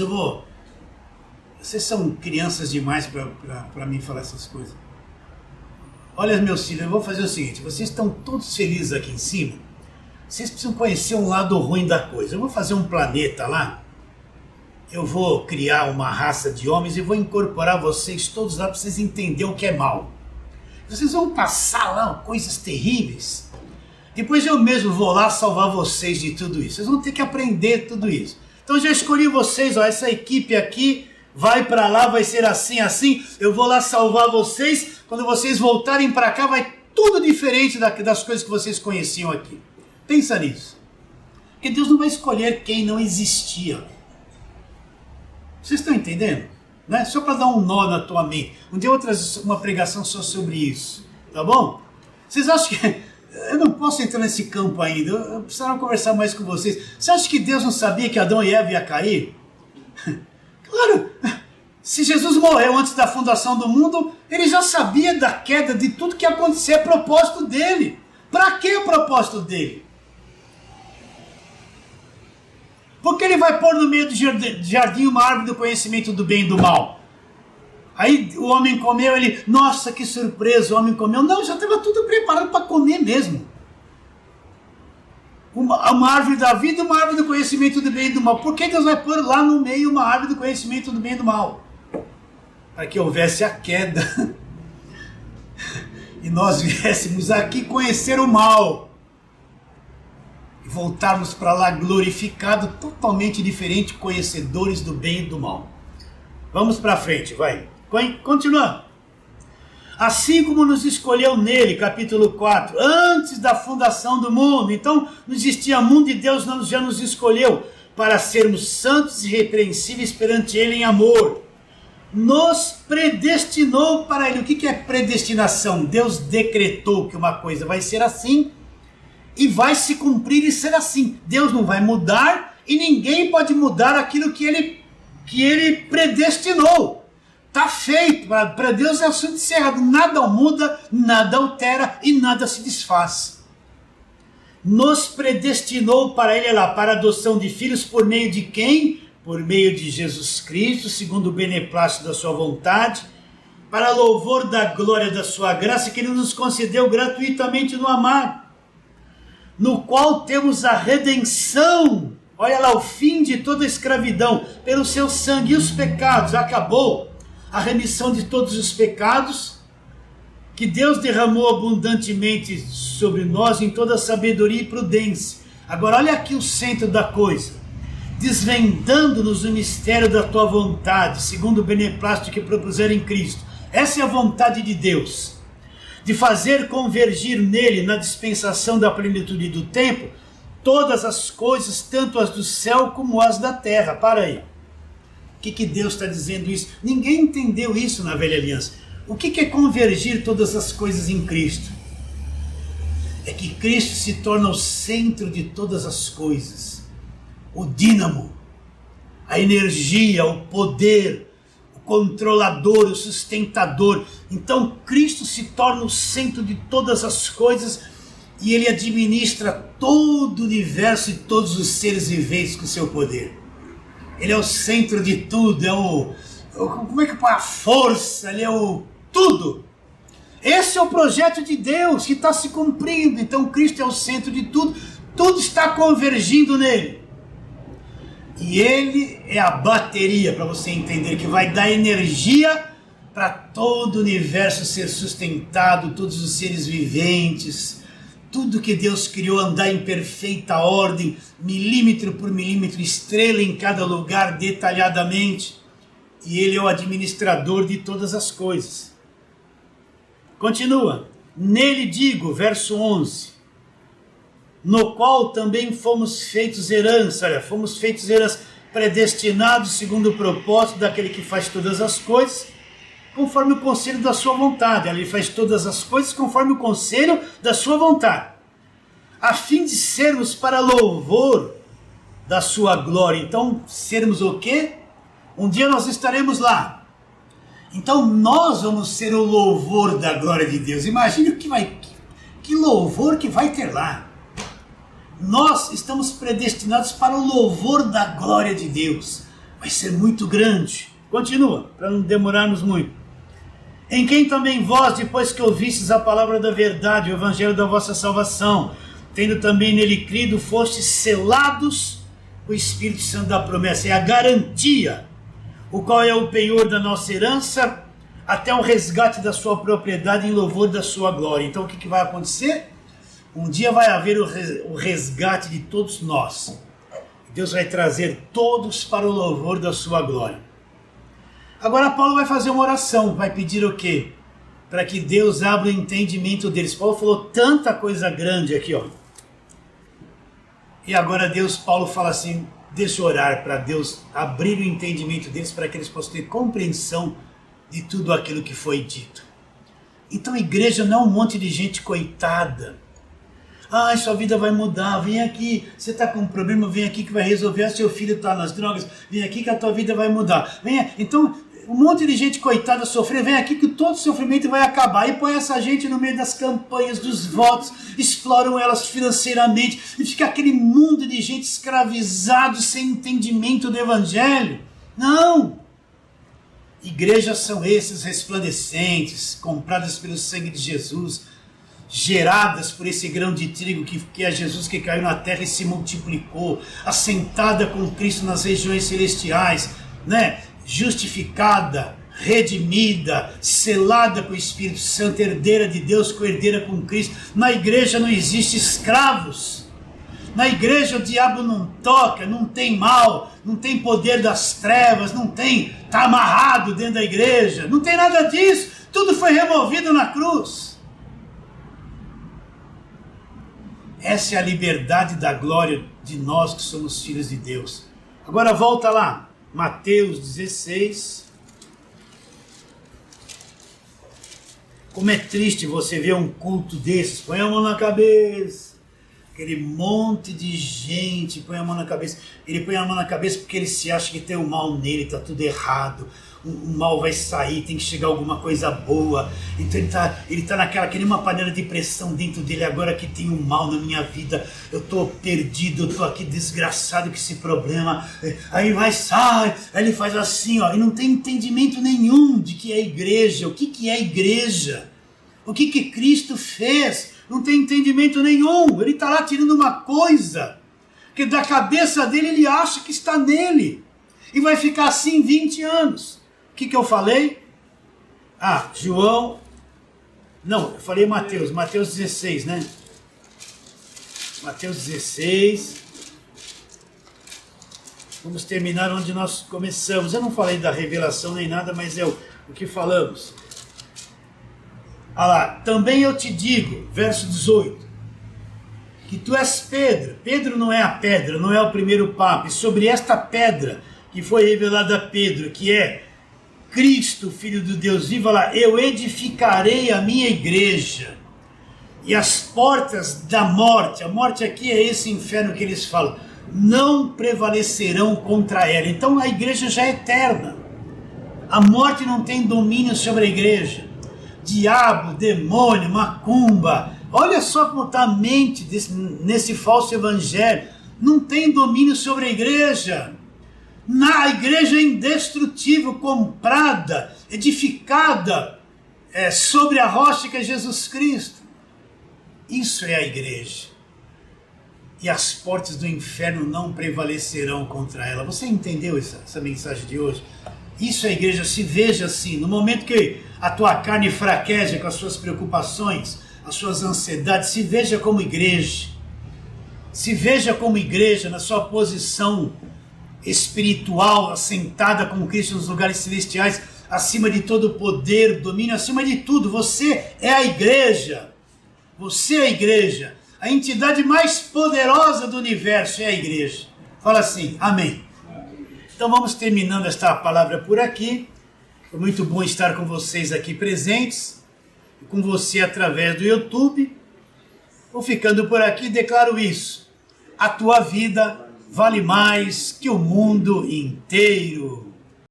vocês são crianças demais para mim falar essas coisas. Olha, meus filhos, eu vou fazer o seguinte. Vocês estão todos felizes aqui em cima. Vocês precisam conhecer um lado ruim da coisa. Eu vou fazer um planeta lá. Eu vou criar uma raça de homens e vou incorporar vocês todos lá para vocês entenderem o que é mal. Vocês vão passar lá coisas terríveis. Depois eu mesmo vou lá salvar vocês de tudo isso. Vocês vão ter que aprender tudo isso. Então eu já escolhi vocês, essa equipe aqui vai para lá, vai ser assim, assim. Eu vou lá salvar vocês. Quando vocês voltarem para cá, vai tudo diferente das coisas que vocês conheciam aqui. Pensa nisso. Porque Deus não vai escolher quem não existia. Vocês estão entendendo? Né? Só para dar um nó na tua mente. Um dia eu vou trazer uma pregação só sobre isso. Tá bom? Vocês acham que... Eu não posso entrar nesse campo ainda. Eu precisaria conversar mais com vocês. Você acha que Deus não sabia que Adão e Eva iam cair? Claro! Se Jesus morreu antes da fundação do mundo, ele já sabia da queda, de tudo que ia acontecer. É propósito dele. Para que o propósito dele? Porque ele vai pôr no meio do jardim uma árvore do conhecimento do bem e do mal. Aí o homem comeu, ele, nossa, que surpresa, o homem comeu. Não, já estava tudo preparado para comer mesmo. Uma árvore da vida e uma árvore do conhecimento do bem e do mal. Por que Deus vai pôr lá no meio uma árvore do conhecimento do bem e do mal? Para que houvesse a queda. E nós viéssemos aqui conhecer o mal. E voltarmos para lá glorificado, totalmente diferente, conhecedores do bem e do mal. Vamos para frente, vai. Continuando. Assim como nos escolheu nele, capítulo 4, antes da fundação do mundo. Então, não existia mundo e Deus já nos escolheu para sermos santos e irrepreensíveis perante ele em amor. Nos predestinou para ele. O que é predestinação? Deus decretou que uma coisa vai ser assim e vai se cumprir e ser assim. Deus não vai mudar e ninguém pode mudar aquilo que ele predestinou. Está feito. Para Deus é assunto encerrado. Nada muda, nada altera e nada se desfaz. Nos predestinou para ele lá, para a adoção de filhos, por meio de quem? Por meio de Jesus Cristo, segundo o beneplácito da sua vontade, para louvor da glória da sua graça, que ele nos concedeu gratuitamente no amado, no qual temos a redenção, olha lá, o fim de toda a escravidão, pelo seu sangue. E os pecados, acabou a remissão de todos os pecados, que Deus derramou abundantemente sobre nós em toda sabedoria e prudência. Agora olha aqui o centro da coisa, desvendando-nos o mistério da tua vontade, segundo o beneplácito que propuseram em Cristo. Essa é a vontade de Deus, de fazer convergir nele, na dispensação da plenitude do tempo, todas as coisas, tanto as do céu como as da terra. Para aí. O que Deus está dizendo isso? Ninguém entendeu isso na velha aliança. O que é convergir todas as coisas em Cristo? É que Cristo se torna o centro de todas as coisas. O dínamo, a energia, o poder, o controlador, o sustentador. Então Cristo se torna o centro de todas as coisas e ele administra todo o universo e todos os seres viventes com o seu poder. Ele é o centro de tudo, como é que a força, ele é o tudo. Esse é o projeto de Deus que está se cumprindo. Então Cristo é o centro de tudo, tudo está convergindo nele. E ele é a bateria, para você entender, que vai dar energia para todo o universo ser sustentado, todos os seres viventes, tudo que Deus criou andar em perfeita ordem, milímetro por milímetro, estrela em cada lugar, detalhadamente. E ele é o administrador de todas as coisas. Continua. Nele digo, verso 11, no qual também fomos feitos herança. Olha, fomos feitos herança, predestinados segundo o propósito daquele que faz todas as coisas, conforme o conselho da sua vontade. Ele faz todas as coisas conforme o conselho da sua vontade, a fim de sermos para louvor da sua glória. Então, sermos o quê? Um dia nós estaremos lá. Então, nós vamos ser o louvor da glória de Deus. Imagine que louvor que vai ter lá. Nós estamos predestinados para o louvor da glória de Deus. Vai ser muito grande. Continua, para não demorarmos muito. Em quem também vós, depois que ouvistes a palavra da verdade, o evangelho da vossa salvação, tendo também nele crido, fostes selados com o Espírito Santo da promessa. É a garantia, o qual é o penhor da nossa herança, até o resgate da sua propriedade em louvor da sua glória. Então o que vai acontecer? Um dia vai haver o resgate de todos nós. Deus vai trazer todos para o louvor da sua glória. Agora Paulo vai fazer uma oração, vai pedir o quê? Para que Deus abra o entendimento deles. Paulo falou tanta coisa grande aqui, ó. E agora Paulo fala assim, deixa eu orar para Deus abrir o entendimento deles, para que eles possam ter compreensão de tudo aquilo que foi dito. Então a igreja não é um monte de gente coitada. Ah, sua vida vai mudar, vem aqui, você está com um problema, vem aqui que vai resolver, seu filho está nas drogas, vem aqui que a tua vida vai mudar. Então, um monte de gente coitada sofrer, vem aqui que todo sofrimento vai acabar. E põe essa gente no meio das campanhas, dos votos, exploram elas financeiramente, e fica aquele mundo de gente escravizado, sem entendimento do evangelho. Não! Igrejas são esses resplandecentes, compradas pelo sangue de Jesus, geradas por esse grão de trigo que é Jesus, que caiu na terra e se multiplicou, assentada com Cristo nas regiões celestiais, né? Justificada, redimida, selada com o Espírito Santo, herdeira de Deus, co-herdeira com Cristo. Na igreja não existe escravos. Na igreja o diabo não toca, não tem mal, não tem poder das trevas, está amarrado dentro da igreja, não tem nada disso, tudo foi removido na cruz. Essa é a liberdade da glória de nós que somos filhos de Deus. Agora volta lá, Mateus 16. Como é triste você ver um culto desses, põe a mão na cabeça. Aquele monte de gente põe a mão na cabeça. Ele põe a mão na cabeça porque ele se acha que tem o mal nele, está tudo errado. O mal vai sair, tem que chegar alguma coisa boa. Então ele tá naquela, que nem uma panela de pressão dentro dele. Agora que tem o mal na minha vida, eu estou perdido, eu estou aqui desgraçado com esse problema. Aí sai, aí ele faz assim, ó, e não tem entendimento nenhum de que é igreja. O que é igreja? O que Cristo fez? Não tem entendimento nenhum. Ele está lá tirando uma coisa que da cabeça dele ele acha que está nele. E vai ficar assim 20 anos. O que eu falei? João. Não, eu falei Mateus 16, né? Mateus 16. Vamos terminar onde nós começamos. Eu não falei da revelação nem nada, mas é o que falamos. Lá, também eu te digo, verso 18, que tu és Pedro. Pedro não é a pedra, não é o primeiro papa. E sobre esta pedra que foi revelada a Pedro, que é Cristo, Filho do Deus vivo, lá, eu edificarei a minha igreja. E as portas da morte, a morte aqui é esse inferno que eles falam, não prevalecerão contra ela. Então a igreja já é eterna. A morte não tem domínio sobre a igreja. Diabo, demônio, macumba, olha só como está a mente nesse falso evangelho, não tem domínio sobre a igreja. A igreja é indestrutível, comprada, edificada sobre a rocha que é Jesus Cristo. Isso é a igreja. E as portas do inferno não prevalecerão contra ela. Você entendeu essa mensagem de hoje? Isso é a igreja. Se veja assim, no momento que a tua carne fraqueja com as suas preocupações, as suas ansiedades, se veja como igreja. Se veja como igreja na sua posição espiritual, assentada com Cristo nos lugares celestiais, acima de todo poder, domínio, acima de tudo. Você é a igreja. Você é a igreja. A entidade mais poderosa do universo é a igreja. Fala assim, amém. Então vamos terminando esta palavra por aqui. Foi muito bom estar com vocês aqui presentes, e com você através do YouTube. Vou ficando por aqui e declaro isso. A tua vida vale mais que o mundo inteiro.